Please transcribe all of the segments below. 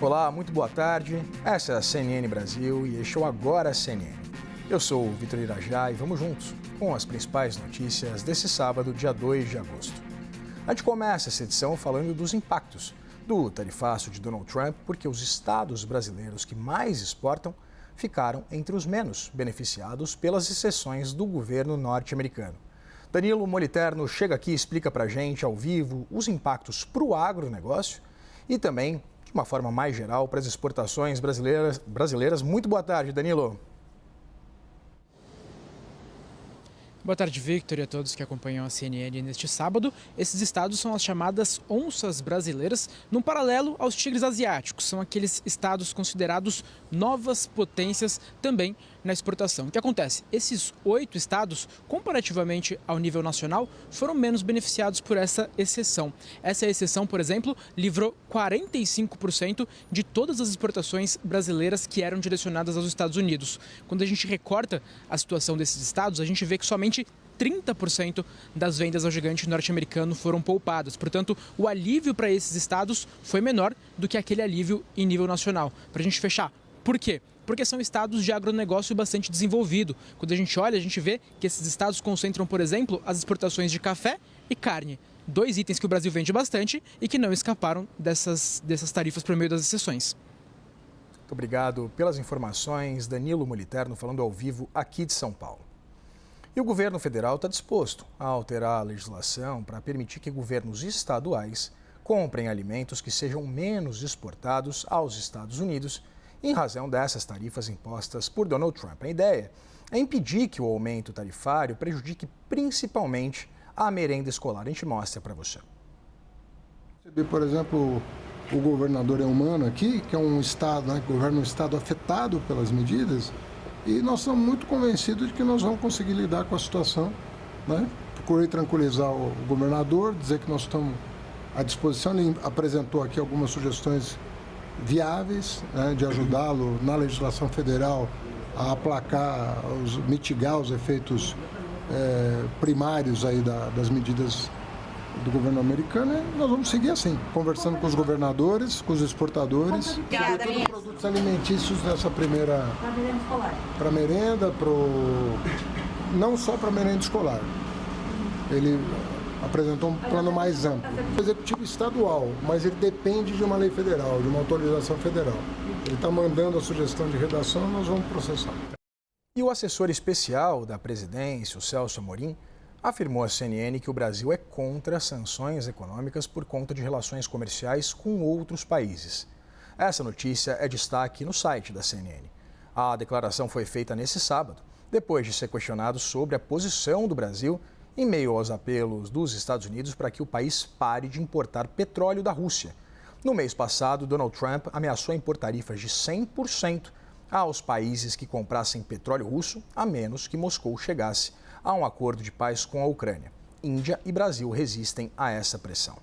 Olá, muito boa tarde. Essa é a CNN Brasil e este é o Agora CNN. Eu sou o Vitor Irajá e vamos juntos com as principais notícias desse sábado, dia 2 de agosto. A gente começa essa edição falando dos impactos do tarifaço de Donald Trump, porque os estados brasileiros que mais exportam ficaram entre os menos beneficiados pelas exceções do governo norte-americano. Danilo Moliterno chega aqui e explica para a gente, ao vivo, os impactos para o agronegócio e também, de uma forma mais geral, para as exportações brasileiras. Muito boa tarde, Danilo. Boa tarde, Victor, e a todos que acompanham a CNN neste sábado. Esses estados são as chamadas onças brasileiras, num paralelo aos tigres asiáticos. São aqueles estados considerados novas potências também na exportação. O que acontece? Esses 8 estados, comparativamente ao nível nacional, foram menos beneficiados por essa exceção. Essa exceção, por exemplo, livrou 45% de todas as exportações brasileiras que eram direcionadas aos Estados Unidos. Quando a gente recorta a situação desses estados, a gente vê que somente 30% das vendas ao gigante norte-americano foram poupadas. Portanto, o alívio para esses estados foi menor do que aquele alívio em nível nacional. Para a gente fechar, por quê? Porque são estados de agronegócio bastante desenvolvido. Quando a gente olha, a gente vê que esses estados concentram, por exemplo, as exportações de café e carne. 2 itens que o Brasil vende bastante e que não escaparam dessas tarifas por meio das exceções. Muito obrigado pelas informações. Danilo Moliterno falando ao vivo aqui de São Paulo. E o governo federal está disposto a alterar a legislação para permitir que governos estaduais comprem alimentos que sejam menos exportados aos Estados Unidos em razão dessas tarifas impostas por Donald Trump. A ideia é impedir que o aumento tarifário prejudique principalmente a merenda escolar. A gente mostra para você. Por exemplo, o governador Eumano aqui, que é um estado, governa um estado afetado pelas medidas, e nós estamos muito convencidos de que nós vamos conseguir lidar com a situação. Procurei tranquilizar o governador, dizer que nós estamos à disposição. Ele apresentou aqui algumas sugestões viáveis, de ajudá-lo na legislação federal a aplacar, mitigar os efeitos primários aí das medidas do governo americano. E nós vamos seguir assim, conversando com os governadores, com os exportadores, sobretudo produtos alimentícios nessa primeira, para merenda, não só para merenda escolar. Ele apresentou um plano mais amplo. O executivo estadual, mas ele depende de uma lei federal, de uma autorização federal. Ele está mandando a sugestão de redação, nós vamos processar. E o assessor especial da presidência, o Celso Amorim, afirmou à CNN que o Brasil é contra sanções econômicas por conta de relações comerciais com outros países. Essa notícia é destaque no site da CNN. A declaração foi feita nesse sábado, depois de ser questionado sobre a posição do Brasil em meio aos apelos dos Estados Unidos para que o país pare de importar petróleo da Rússia. No mês passado, Donald Trump ameaçou impor tarifas de 100% aos países que comprassem petróleo russo, a menos que Moscou chegasse a um acordo de paz com a Ucrânia. Índia e Brasil resistem a essa pressão.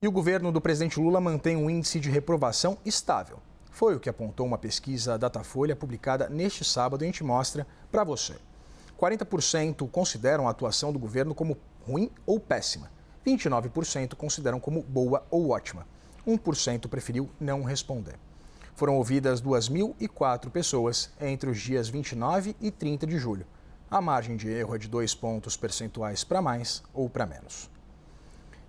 E o governo do presidente Lula mantém um índice de reprovação estável. Foi o que apontou uma pesquisa Datafolha publicada neste sábado e a gente mostra para você. 40% consideram a atuação do governo como ruim ou péssima. 29% consideram como boa ou ótima. 1% preferiu não responder. Foram ouvidas 2.004 pessoas entre os dias 29 e 30 de julho. A margem de erro é de 2 pontos percentuais para mais ou para menos.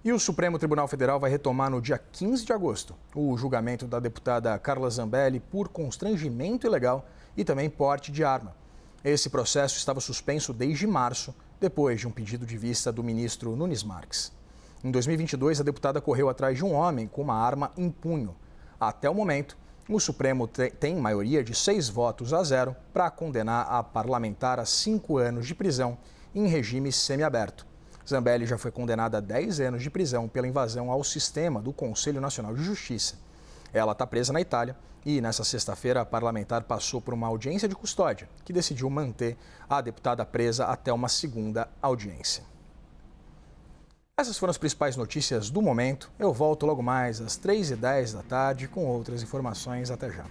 E o Supremo Tribunal Federal vai retomar no dia 15 de agosto o julgamento da deputada Carla Zambelli por constrangimento ilegal e também porte de arma. Esse processo estava suspenso desde março, depois de um pedido de vista do ministro Nunes Marques. Em 2022, a deputada correu atrás de um homem com uma arma em punho. Até o momento, o Supremo tem maioria de 6-0 para condenar a parlamentar a 5 anos de prisão em regime semiaberto. Zambelli já foi condenada a 10 anos de prisão pela invasão ao sistema do Conselho Nacional de Justiça. Ela está presa na Itália e, nessa sexta-feira, a parlamentar passou por uma audiência de custódia, que decidiu manter a deputada presa até uma segunda audiência. Essas foram as principais notícias do momento. Eu volto logo mais às 3h10 da tarde com outras informações. Até já.